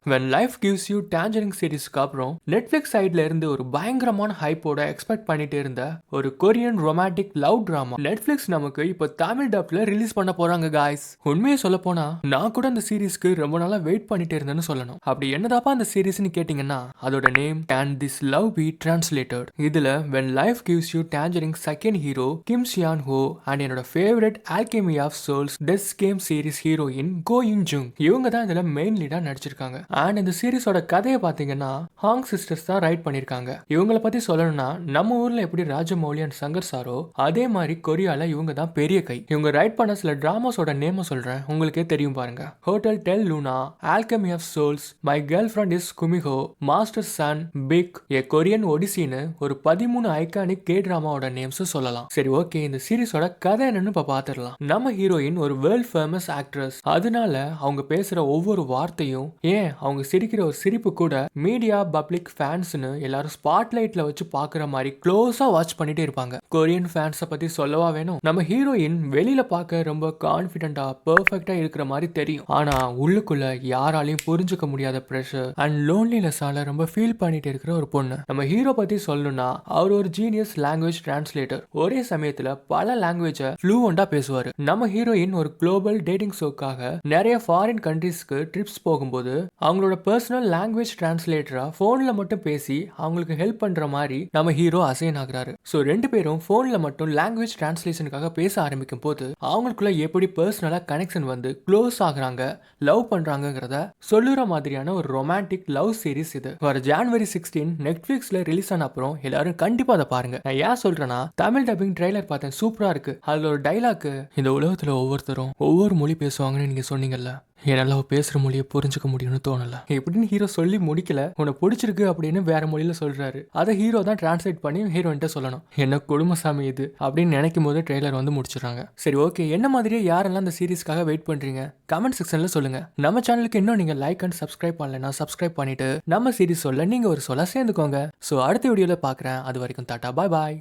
when life gives you tangerine சீரிஸ்க்கு அப்புறம் Netflix சைட்ல இருந்து ஒரு பயங்கரமான ஹைப்போட எக்ஸ்பெக்ட் பண்ணிட்டு இருந்த ஒரு Korean romantic love drama Netflix நமக்கு இப்போ தமிழ் டப்ல ரிலீஸ் பண்ண போறாங்க காய்ஸ். உண்மையை சொல்ல போனா நான் கூட அந்த சீரிஸ்க்கு ரொம்ப நாளா வெயிட் பண்ணிட்டு இருந்தேன்னு சொல்லணும். அப்படி என்னதாப்பா அந்த சீரிஸ்னு கேட்டீங்கன்னா அதோட name can this love be translated. இதுல when life gives you tangerine second hero Kim Seon Ho and என்னோட ஃபேவரட் ஆல்கெமி ஆஃப் சோல்ஸ் டெஸ் கேம் series heroine Go Yoon Jung இவங்க தான் இதுல மெயின் லீடா நடிச்சிருக்காங்க. அண்ட் இந்த சீரிஸோட கதையை பார்த்தீங்கன்னா ஹாங் சிஸ்டர்ஸ் தான் ரைட் பண்ணியிருக்காங்க. இவங்களை பத்தி சொல்லணும்னா நம்ம ஊர்ல எப்படி ராஜமௌலி அண்ட் சங்கர் சாரோ அதே மாதிரி கொரியால இவங்க தான் பெரிய கை. இவங்க ரைட் பண்ண சில டிராமாஸோட நேம சொல்றேன், உங்களுக்கே தெரியும் பாருங்க. Hotel Del Luna, Alchemy of Souls, my girlfriend is Gumiho, Master Sun, Big, a Korean ஒடிசின்னு ஒரு 13 ஐகானிக் கே டிராமாவோட நேம்ஸ் சொல்லலாம். சரி ஓகே, இந்த சீரிஸோட கதை என்னன்னு இப்ப பாத்துடலாம். நம்ம ஹீரோயின் ஒரு வேர்ல்ட் ஃபேமஸ் ஆக்ட்ரஸ். அதனால அவங்க பேசுற ஒவ்வொரு வார்த்தையும் ஏன் அவங்க சிரிக்கிற ஒரு சிரிப்பு கூட மீடியா பப்ளிக் ஃபேன்ஸ்னு எல்லாரும் ஸ்பாட்லைட்ல வச்சு பாக்குற மாதிரி க்ளோஸா வாட்ச் பண்ணிட்டே இருப்பாங்க. கொரியன் ஃபேன்ஸை பத்தி சொல்லவா வேணும். நம்ம ஹீரோயின் வெளியில பார்க்க ரொம்ப கான்பிடென்டா பெர்ஃபெக்ட்டா இருக்கிற மாதிரி தெரியும். ஆனா உள்ளுக்குள்ள யாராலையும் புரிஞ்சுக்க முடியாத பிரஷர் அண்ட் லோன்லினஸால ரொம்ப ஃபீல் பண்ணிட்டு இருக்கிற ஒரு பொண்ணு. நம்ம ஹீரோ பத்தி சொல்லணும்னா அவர் ஒரு ஜீனியஸ் லாங்குவேஜ் டிரான்ஸ்லேட்டர். ஒரே சமயத்துல பல லாங்குவேஜ ஃப்ளூவெண்டா பேசுவாரு. நம்ம ஹீரோயின் ஒரு குளோபல் டேட்டிங் ஷோக்காக நிறைய ஃபாரின் கண்ட்ரீஸ்க்கு ட்ரிப்ஸ் போகும்போது அவங்களோட பர்சனல் லாங்குவேஜ் டிரான்ஸ்லேட்டரா போன்ல மட்டும் பேசி அவங்களுக்கு ஹெல்ப் பண்ற மாதிரி நம்ம ஹீரோ அசைன் ஆகுறாரு. சோ ரெண்டு பேரும் போன்ல மட்டும் லாங்குவேஜ் டிரான்ஸ்லேஷனுக்காக பேச ஆரம்பிக்கும் போது அவங்களுக்குள்ள எப்படி பர்சனலா கனெக்ஷன் வந்து க்ளோஸ் ஆகுறாங்க, லவ் பண்றாங்கிறத சொல்லுற மாதிரியான ஒரு ரொமான்டிக் லவ் சீரிஸ் இது. வர ஜனவரி 16 நெட்ஃபிளிக்ஸ்ல ரிலீஸ் ஆன அப்புறம் எல்லாரும் கண்டிப்பா அதை பாருங்க. நான் ஏன் சொல்றேன்னா தமிழ் டப்பிங் ட்ரெய்லர் பார்த்தேன், சூப்பரா இருக்கு. அதுல ஒரு டைலாக், இந்த உலகத்துல ஒவ்வொருத்தரும் ஒவ்வொரு மொழி பேசுவாங்கன்னு நீங்க சொன்னீங்கல்ல, என்னால பேசுற மொழியை புரிஞ்சுக்க முடியும்னு தோணல. எப்படின்னு ஹீரோ சொல்லி முடிக்கல, உன்னை பிடிச்சிருக்கு அப்படின்னு வேற மொழியில சொல்றாரு. அதை ஹீரோ தான் டிரான்ஸ்லேட் பண்ணி ஹீரோயின்ட்ட சொல்லணும். என்ன குடும்பசாமி இது அப்படின்னு நினைக்கும் போது ட்ரெய்லர் வந்து முடிச்சிடறாங்க. சரி ஓகே, என்ன மாதிரியே யாரெல்லாம் அந்த சீரிஸ்க்காக வெயிட் பண்றீங்க கமெண்ட் செக்ஷன்ல சொல்லுங்க. நம்ம சேனலுக்கு இன்னும் நீங்க லைக் அண்ட் சப்ஸ்கிரைப் பண்ணலன்னா சப்ஸ்கிரைப் பண்ணிட்டு நம்ம சீரிஸ் சொல்ல நீங்க ஒரு சொல்ல சேர்ந்துக்கோங்க. ஸோ அடுத்த வீடியோல பாக்குறேன். அது வரைக்கும் டாடா, பாய் பாய்.